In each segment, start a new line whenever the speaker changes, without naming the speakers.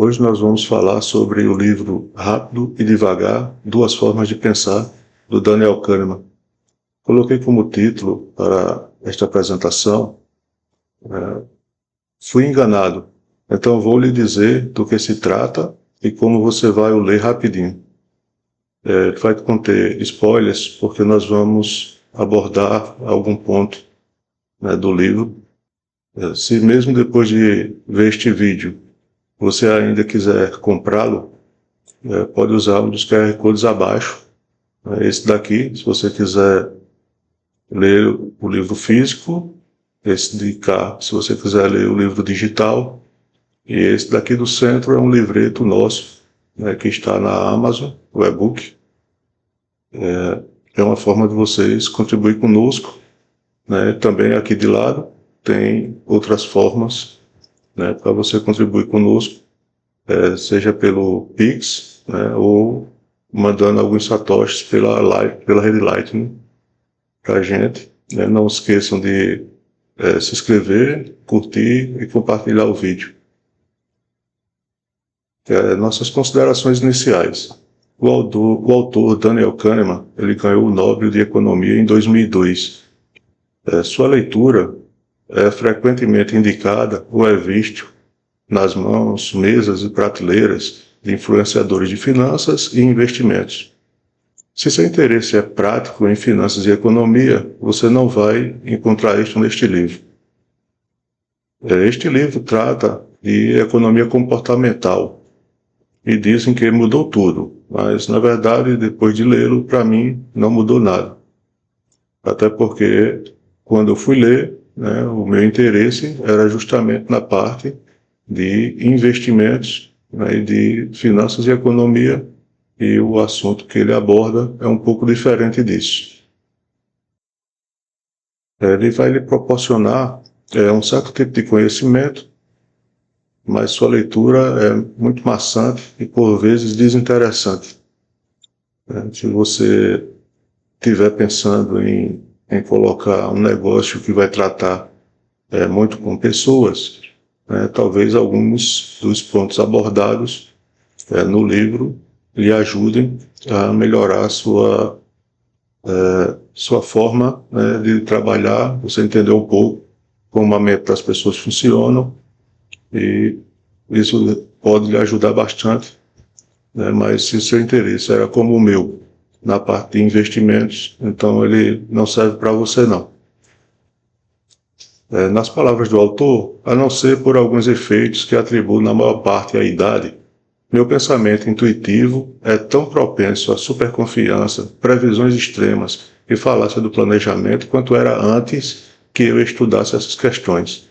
Hoje nós vamos falar sobre o livro Rápido e Devagar, Duas Formas de Pensar, do Daniel Kahneman. Coloquei como título para esta apresentação, Fui Enganado. Então vou lhe dizer do que se trata e como você vai o ler rapidinho. Vai conter spoilers, porque nós vamos abordar algum ponto do livro. Se mesmo depois de ver este vídeo você ainda quiser comprá-lo, pode usar um dos QR Codes abaixo. Esse daqui, se você quiser ler o livro físico, esse de cá, se você quiser ler o livro digital, e esse daqui do centro é um livreto nosso, que está na Amazon, o e-book. É uma forma de vocês contribuir conosco. Também aqui de lado tem outras formas para você contribuir conosco, seja pelo Pix, ou mandando alguns satoshis pela rede Lightning para a gente. Não esqueçam de se inscrever, curtir e compartilhar o vídeo. Nossas considerações iniciais. O autor Daniel Kahneman, ele ganhou o Nobel de Economia em 2002. Sua leitura é frequentemente indicada ou é visto nas mãos, mesas e prateleiras de influenciadores de finanças e investimentos. Se seu interesse é prático em finanças e economia, você não vai encontrar isto neste livro. Este livro trata de economia comportamental e dizem que mudou tudo, mas na verdade, depois de lê-lo, para mim não mudou nada. Até porque, quando eu fui ler, o meu interesse era justamente na parte de investimentos, e de finanças e economia, e o assunto que ele aborda é um pouco diferente disso. Ele vai lhe proporcionar um certo tipo de conhecimento, mas sua leitura é muito maçante e por vezes desinteressante. Se você estiver pensando em colocar um negócio que vai tratar muito com pessoas, talvez alguns dos pontos abordados no livro lhe ajudem a melhorar sua forma de trabalhar, você entender um pouco como a mente das pessoas funcionam, e isso pode lhe ajudar bastante, mas se seu interesse era como o meu, na parte de investimentos, então ele não serve para você não. Nas palavras do autor, a não ser por alguns efeitos que atribuo na maior parte à idade, meu pensamento intuitivo é tão propenso à superconfiança, previsões extremas e falácia do planejamento quanto era antes que eu estudasse essas questões.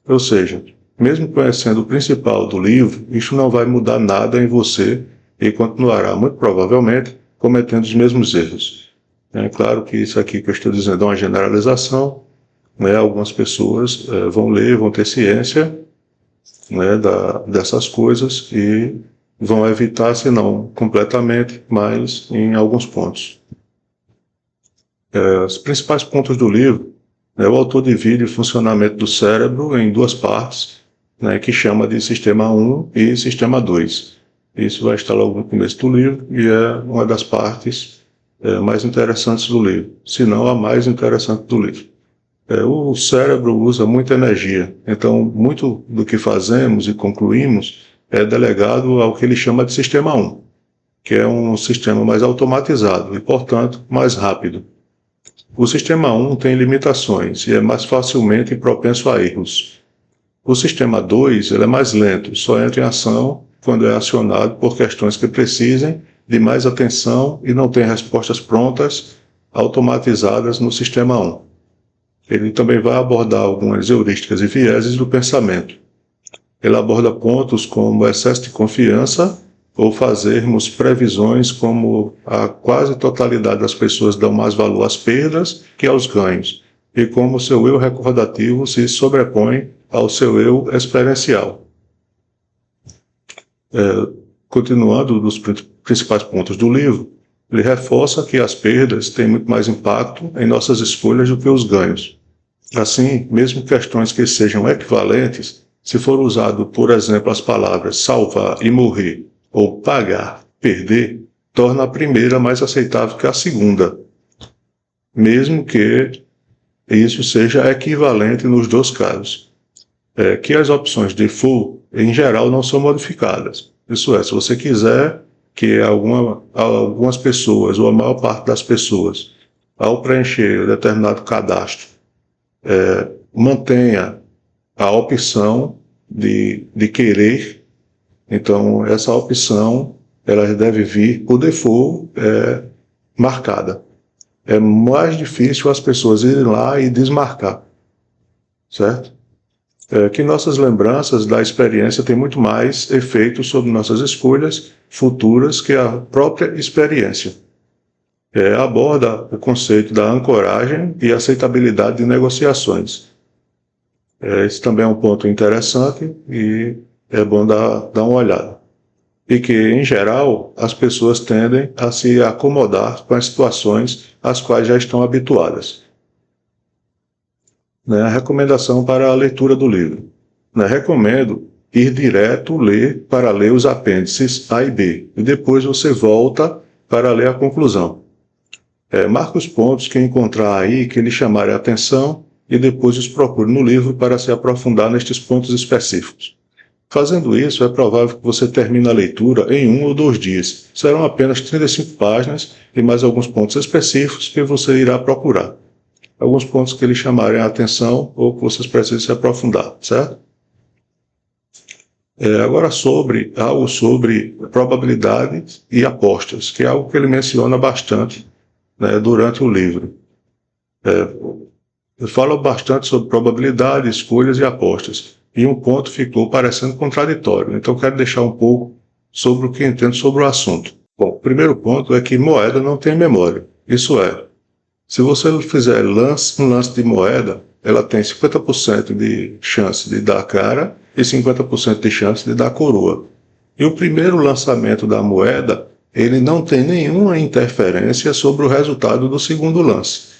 Ou seja, mesmo conhecendo o principal do livro, isso não vai mudar nada em você e continuará, muito provavelmente, cometendo os mesmos erros. É claro que isso aqui que eu estou dizendo é uma generalização. Algumas pessoas vão ler, vão ter ciência dessas coisas e vão evitar, se não completamente, mas em alguns pontos. Os principais pontos do livro, o autor divide o funcionamento do cérebro em duas partes, que chama de Sistema 1 e Sistema 2. Isso vai estar logo no começo do livro e é uma das partes mais interessantes do livro, se não a mais interessante do livro. O cérebro usa muita energia, então muito do que fazemos e concluímos é delegado ao que ele chama de Sistema 1, que é um sistema mais automatizado e, portanto, mais rápido. O Sistema 1 tem limitações e é mais facilmente propenso a erros. O Sistema 2 ele é mais lento, só entra em ação quando é acionado por questões que precisem de mais atenção e não tem respostas prontas, automatizadas no Sistema 1. Ele também vai abordar algumas heurísticas e vieses do pensamento. Ele aborda pontos como excesso de confiança ou fazermos previsões como a quase totalidade das pessoas dão mais valor às perdas que aos ganhos, e como o seu eu recordativo se sobrepõe ao seu eu experiencial. Continuando dos principais pontos do livro, ele reforça que as perdas têm muito mais impacto em nossas escolhas do que os ganhos. Assim, mesmo questões que sejam equivalentes, Se for usado, por exemplo, as palavras salvar e morrer, ou pagar, perder, torna a primeira mais aceitável que a segunda, mesmo que isso seja equivalente nos dois casos. Que as opções default, em geral, não são modificadas. Isso é, se você quiser que algumas pessoas, ou a maior parte das pessoas, ao preencher determinado cadastro, mantenha a opção de querer, então essa opção ela deve vir por default marcada. É mais difícil as pessoas irem lá e desmarcar, certo? Que nossas lembranças da experiência têm muito mais efeito sobre nossas escolhas futuras que a própria experiência. Aborda o conceito da ancoragem e aceitabilidade de negociações. Esse também é um ponto interessante e é bom dar uma olhada. E que, em geral, as pessoas tendem a se acomodar com as situações às quais já estão habituadas. A recomendação para a leitura do livro. Recomendo ir direto para ler os apêndices A e B, e depois você volta para ler a conclusão. Marque os pontos que encontrar aí que lhe chamarem a atenção e depois os procure no livro para se aprofundar nestes pontos específicos. Fazendo isso, é provável que você termine a leitura em 1 ou 2 dias. Serão apenas 35 páginas e mais alguns pontos específicos que você irá procurar. Alguns pontos que lhe chamarem a atenção ou que vocês precisam se aprofundar, certo? Agora algo sobre probabilidade e apostas, que é algo que ele menciona bastante, né, durante o livro. Ele fala bastante sobre probabilidade, escolhas e apostas, e um ponto ficou parecendo contraditório, então quero deixar um pouco sobre o que entendo sobre o assunto. Bom, o primeiro ponto é que moeda não tem memória, isso é, se você fizer um lance de moeda, ela tem 50% de chance de dar cara e 50% de chance de dar coroa. E o primeiro lançamento da moeda, ele não tem nenhuma interferência sobre o resultado do segundo lance.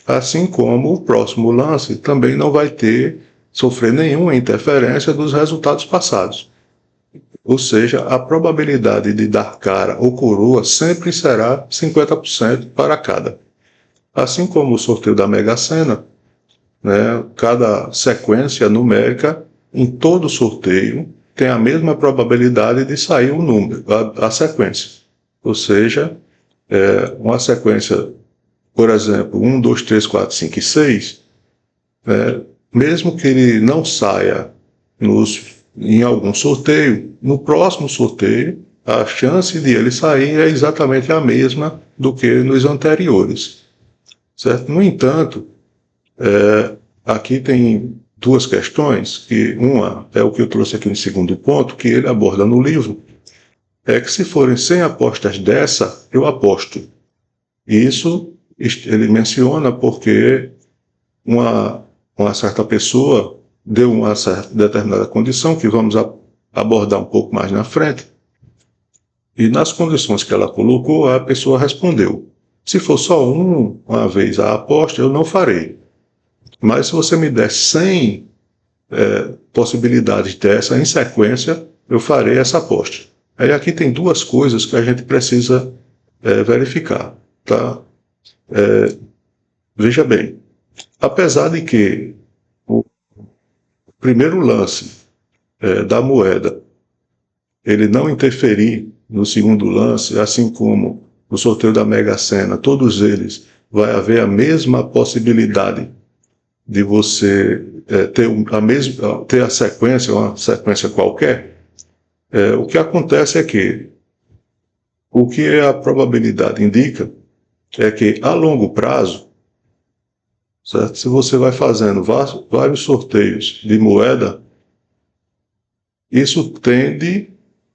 Assim como o próximo lance também não vai sofrer nenhuma interferência dos resultados passados. Ou seja, a probabilidade de dar cara ou coroa sempre será 50% para cada. Assim como o sorteio da Mega Sena, né, cada sequência numérica em todo sorteio tem a mesma probabilidade de sair o número, a sequência. Ou seja, uma sequência, por exemplo, 1, 2, 3, 4, 5 e 6, mesmo que ele não saia em algum sorteio, no próximo sorteio, a chance de ele sair é exatamente a mesma do que nos anteriores. Certo? No entanto, aqui tem duas questões, que uma é o que eu trouxe aqui no segundo ponto, que ele aborda no livro, é que se forem 100 apostas dessa, eu aposto. Isso ele menciona porque uma certa pessoa deu uma certa determinada condição, que vamos abordar um pouco mais na frente, e nas condições que ela colocou, a pessoa respondeu: se for só uma vez a aposta, eu não farei. Mas se você me der 100 possibilidades dessa em sequência, eu farei essa aposta. Aí aqui tem duas coisas que a gente precisa verificar. Tá? Veja bem, apesar de que o primeiro lance da moeda ele não interferir no segundo lance, assim como no sorteio da Mega Sena, todos eles vai haver a mesma possibilidade de você ter a sequência, uma sequência qualquer. O que acontece é que o que a probabilidade indica é que a longo prazo, certo? Se você vai fazendo vários sorteios de moeda, isso tende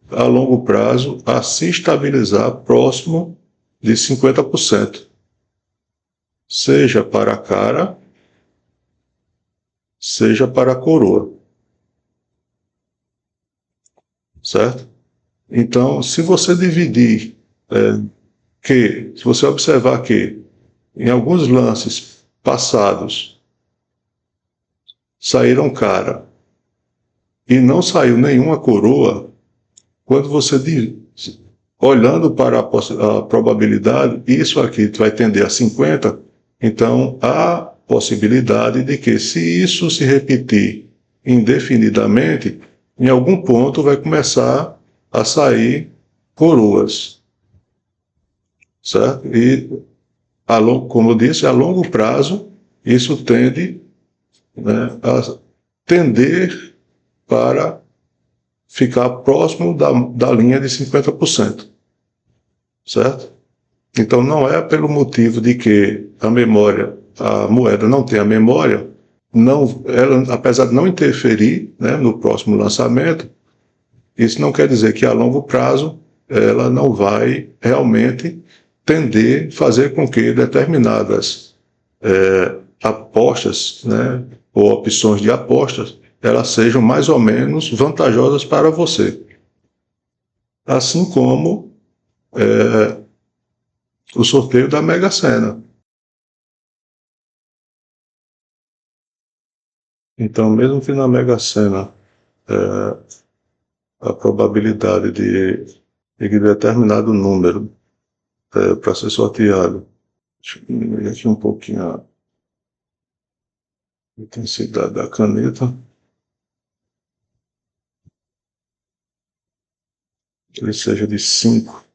a longo prazo a se estabilizar próximo de 50%, seja para a cara, seja para a coroa, certo? Então, se você dividir, se você observar que em alguns lances passados saíram cara e não saiu nenhuma coroa, quando você olhando para a probabilidade, isso aqui vai tender a 50, então há possibilidade de que, se isso se repetir indefinidamente, em algum ponto vai começar a sair coroas, certo? E, como eu disse, a longo prazo, isso tende, né, a tender para ficar próximo da linha de 50%, certo? Então, não é pelo motivo de que a moeda não tem a memória, ela, apesar de não interferir, né, no próximo lançamento, isso não quer dizer que a longo prazo ela não vai realmente tender a fazer com que determinadas apostas, né, ou opções de apostas, elas sejam mais ou menos vantajosas para você. Assim como o sorteio da Mega Sena. Então, mesmo que na Mega Sena a probabilidade de que determinado número para ser sorteado, deixa eu diminuir aqui um pouquinho a intensidade da caneta, ele seja de 5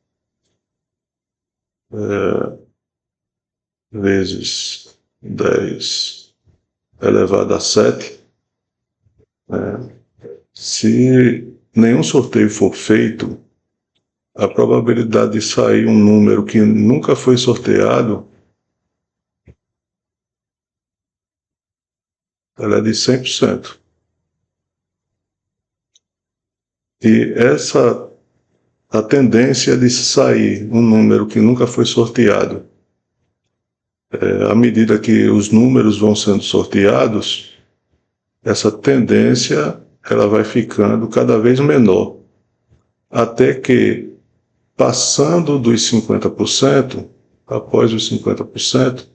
vezes 10 elevado a 7, se nenhum sorteio for feito, a probabilidade de sair um número que nunca foi sorteado, ela é de 100%. E a tendência de sair um número que nunca foi sorteado, à medida que os números vão sendo sorteados, essa tendência ela vai ficando cada vez menor, até que, passando dos 50%, após os 50%,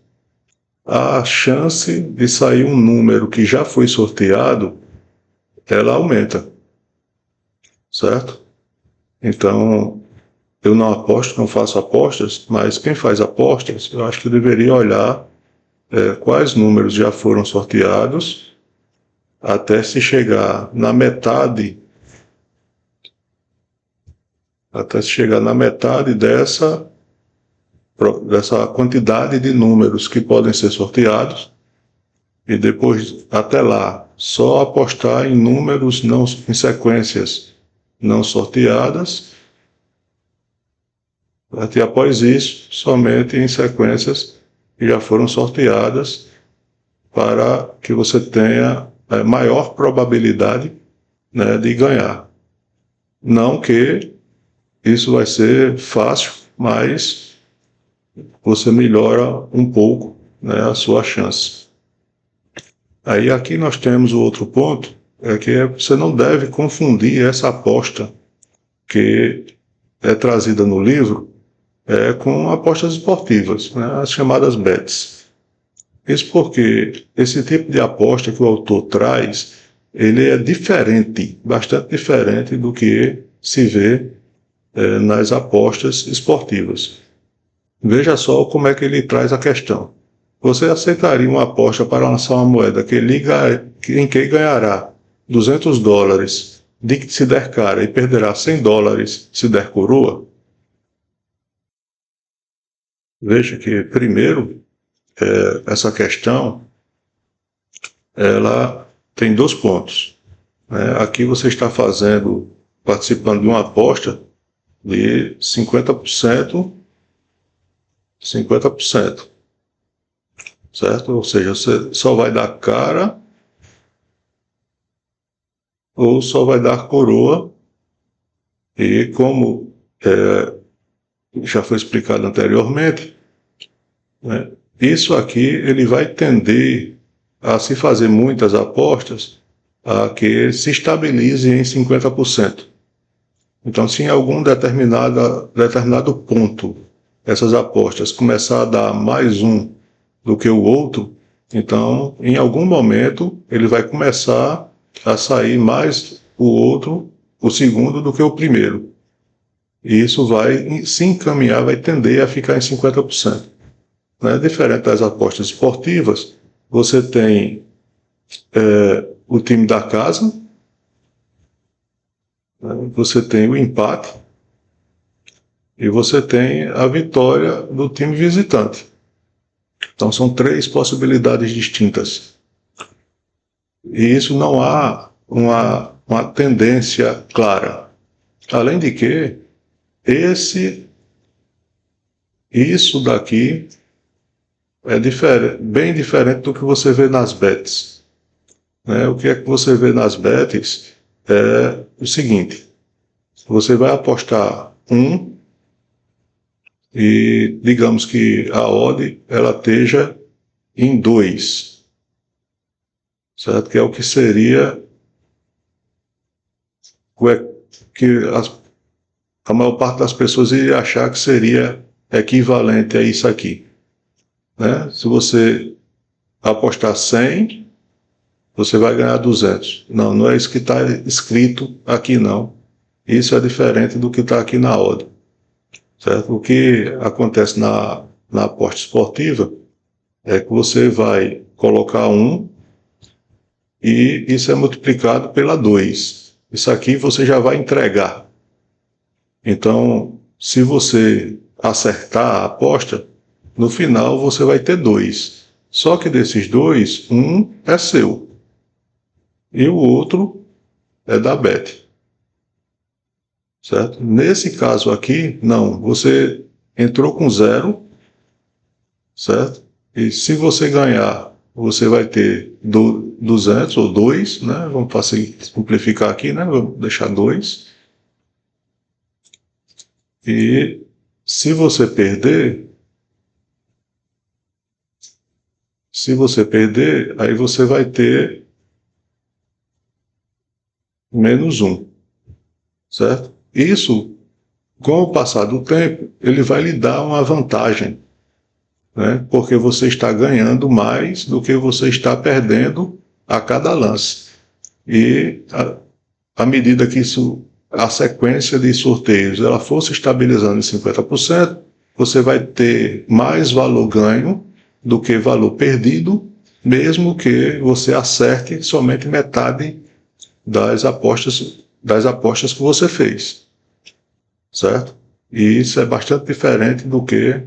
a chance de sair um número que já foi sorteado, ela aumenta, certo? Então, eu não aposto, não faço apostas, mas quem faz apostas, eu acho que deveria olhar quais números já foram sorteados, até se chegar na metade, dessa quantidade de números que podem ser sorteados, e depois, até lá, só apostar em números em sequências não sorteadas, e após isso, somente em sequências que já foram sorteadas, para que você tenha maior probabilidade, né, de ganhar. Não que isso vai ser fácil, mas você melhora um pouco, né, a sua chance. Aí aqui nós temos o outro ponto, que você não deve confundir essa aposta que é trazida no livro com apostas esportivas, né, as chamadas bets. Isso porque esse tipo de aposta que o autor traz, ele é diferente, bastante diferente do que se vê nas apostas esportivas. Veja só como é que ele traz a questão. Você aceitaria uma aposta para lançar uma moeda em que ganhará $200 se der cara e perderá $100 se der coroa? Veja que, primeiro, essa questão ela tem 2 pontos. Aqui você está participando de uma aposta de 50%, certo? Ou seja, você só vai dar cara ou só vai dar coroa, e como já foi explicado anteriormente, né, isso aqui ele vai tender a se fazer muitas apostas a que se estabilize em 50%. Então, se em algum determinado ponto essas apostas começar a dar mais um do que o outro, então, em algum momento, ele vai começar a sair mais o outro, o segundo, do que o primeiro. E isso vai se encaminhar, vai tender a ficar em 50%. Né? Diferente das apostas esportivas, você tem o time da casa, né? Você tem o empate e você tem a vitória do time visitante. Então são 3 possibilidades distintas. E isso não há uma tendência clara. Além de que, isso daqui é bem diferente do que você vê nas bets. Né? O que é que você vê nas bets é o seguinte: você vai apostar e digamos que a odd ela esteja em 2, certo? Que é o que seria que a maior parte das pessoas iria achar que seria equivalente a isso aqui. Né? Se você apostar 100, você vai ganhar 200. Não, não é isso que está escrito aqui, não. Isso é diferente do que está aqui na odd. Certo? O que acontece na aposta esportiva é que você vai colocar 1 e isso é multiplicado pela 2. Isso aqui você já vai entregar. Então, se você acertar a aposta, no final você vai ter 2. Só que desses 2, um é seu e o outro é da bet. Certo? Nesse caso aqui, não. Você entrou com 0, certo? E se você ganhar, você vai ter 200 ou 2, né? Vamos simplificar aqui, né? Vamos deixar 2. E se você perder, aí você vai ter menos 1, certo? Isso, com o passar do tempo, ele vai lhe dar uma vantagem, né? Porque você está ganhando mais do que você está perdendo a cada lance. E à medida que a sequência de sorteios ela for se estabilizando em 50%, você vai ter mais valor ganho do que valor perdido, mesmo que você acerte somente metade das apostas que você fez, certo? E isso é bastante diferente do que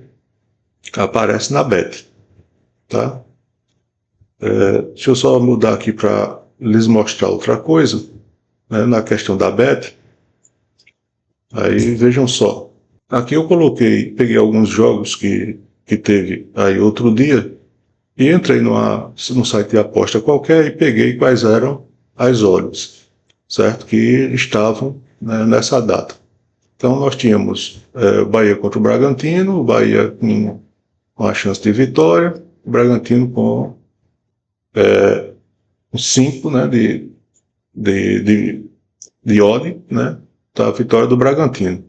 aparece na bet, tá? Deixa eu só mudar aqui para lhes mostrar outra coisa, né, na questão da bet. Aí vejam só, aqui eu peguei alguns jogos que teve aí outro dia e entrei num site de aposta qualquer e peguei quais eram as odds, certo? Que estavam, né, nessa data. Então nós tínhamos o Bahia contra o Bragantino, o Bahia com a chance de vitória, o Bragantino com 5, né, de odd, né, da vitória do Bragantino.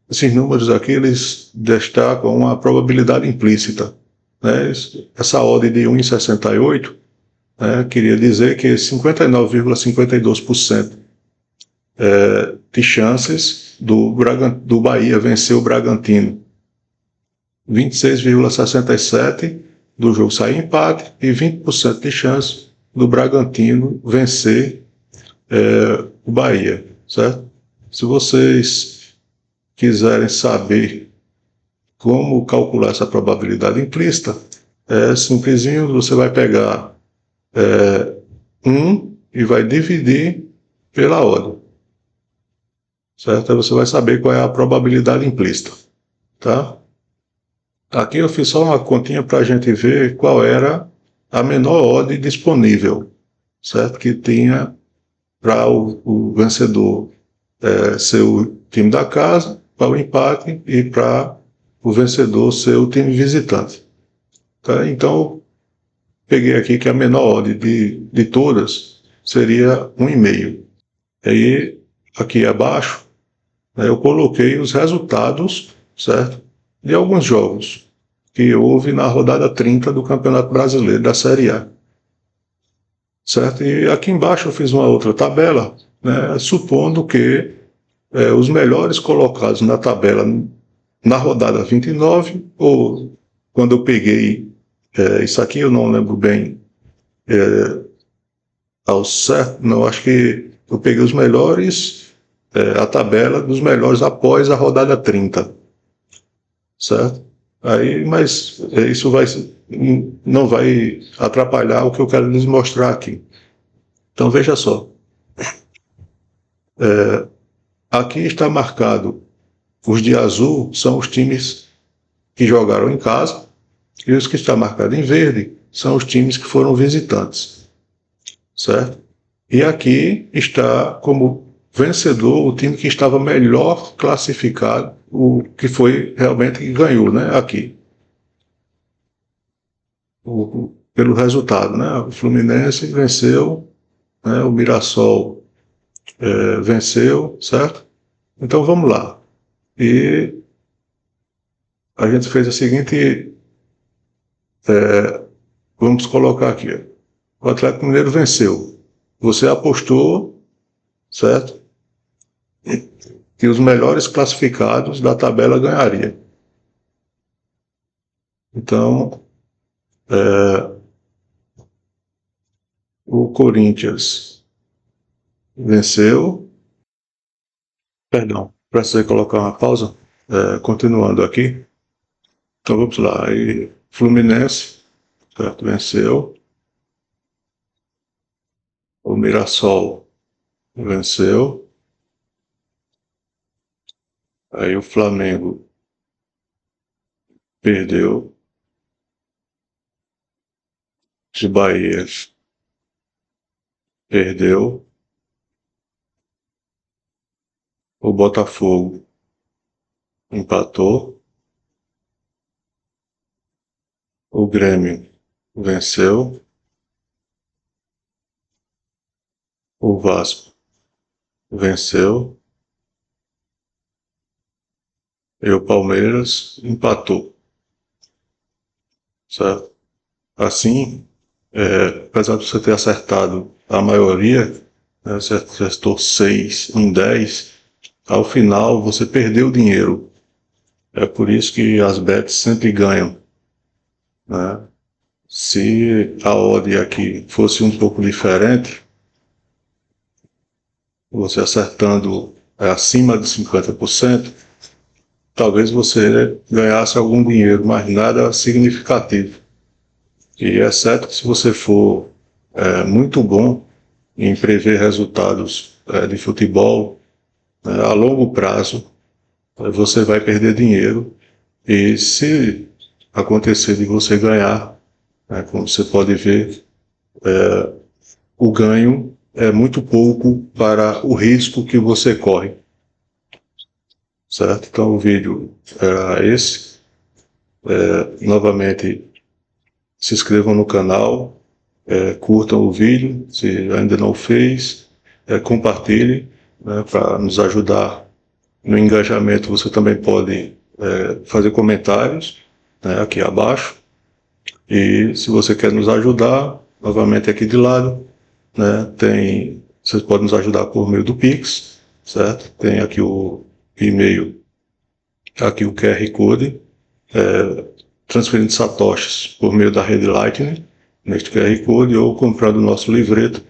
Esses números aqui, eles destacam uma probabilidade implícita. Né? Essa odd de 1,68, né, queria dizer que 59,52% de chances do Bahia vencer o Bragantino. 26,67% do jogo sair empate e 20% de chance do Bragantino vencer o Bahia, certo? Se vocês quiserem saber como calcular essa probabilidade implícita, é simplesinho, você vai pegar 1 e vai dividir pela odd, certo? Aí você vai saber qual é a probabilidade implícita, tá? Aqui eu fiz só uma continha para a gente ver qual era a menor odd disponível, certo? Que tinha para o vencedor ser o time da casa, para o empate e para o vencedor ser o time visitante. Tá? Então, peguei aqui que a menor odd de todas seria 1,5. Aí, aqui abaixo, né, eu coloquei os resultados, certo? De alguns jogos que houve na rodada 30 do Campeonato Brasileiro da Série A. certo? E aqui embaixo eu fiz uma outra tabela, né, supondo que os melhores colocados na tabela na rodada 29, ou quando eu peguei, isso aqui eu não lembro bem ao certo, não, acho que eu peguei os melhores, a tabela dos melhores após a rodada 30, certo? Aí, mas isso não vai atrapalhar o que eu quero lhes mostrar aqui. Então veja só, aqui está marcado, os de azul são os times que jogaram em casa, e os que está marcado em verde são os times que foram visitantes, certo? E aqui está como vencedor o time que estava melhor classificado, o que foi realmente que ganhou, né? Aqui, pelo resultado, né? O Fluminense venceu, né? O Mirassol venceu, certo? Então vamos lá. E a gente fez a seguinte, vamos colocar aqui. O Atlético Mineiro venceu. Você apostou, certo? Que os melhores classificados da tabela ganhariam. Então, o Corinthians venceu. Perdão, precisei colocar uma pausa. Continuando aqui. Então vamos lá. E Fluminense, certo? Venceu. O Mirassol venceu. Aí o Flamengo perdeu. De Bahia perdeu. O Botafogo empatou. O Grêmio venceu. O Vasco venceu. E o Palmeiras empatou. Certo? Assim, apesar de você ter acertado a maioria, né, você acertou 6 em 10, ao final você perdeu dinheiro. É por isso que as bets sempre ganham, né? Se a odd aqui fosse um pouco diferente, você acertando acima de 50%, talvez você ganhasse algum dinheiro, mas nada significativo. E é certo que se você for muito bom em prever resultados de futebol, a longo prazo, você vai perder dinheiro. E se acontecer de você ganhar, como você pode ver, o ganho é muito pouco para o risco que você corre. Certo? Então o vídeo era esse. Novamente, se inscrevam no canal, curtam o vídeo, se ainda não fez, compartilhe, né, para nos ajudar no engajamento. Você também pode fazer comentários, né, aqui abaixo. E se você quer nos ajudar, novamente aqui de lado, né, vocês podem nos ajudar por meio do Pix, certo? Tem aqui o e-mail, aqui o QR Code, transferindo satoshis por meio da rede Lightning, neste QR Code, ou comprando o nosso livreto,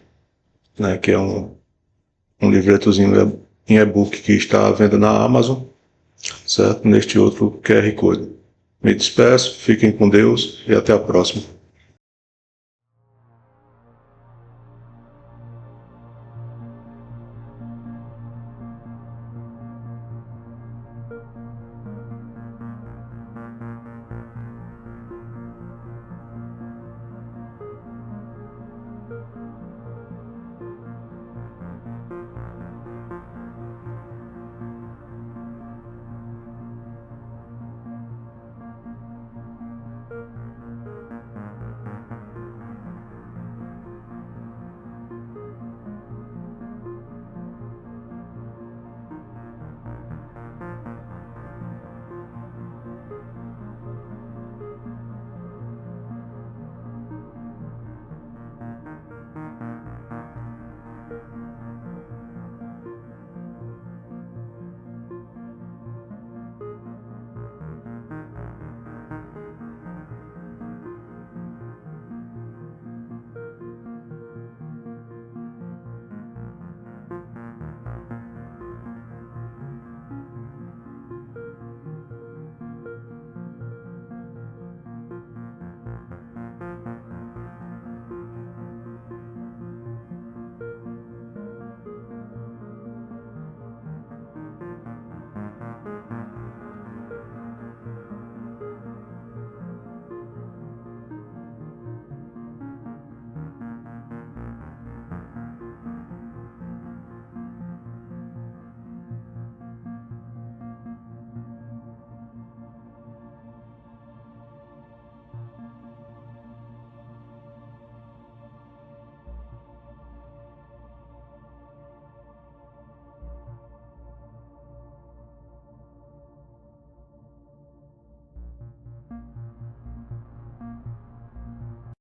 né, que é um livretozinho em e-book que está à venda na Amazon, certo? Neste outro QR Code. Me despeço, fiquem com Deus e até a próxima.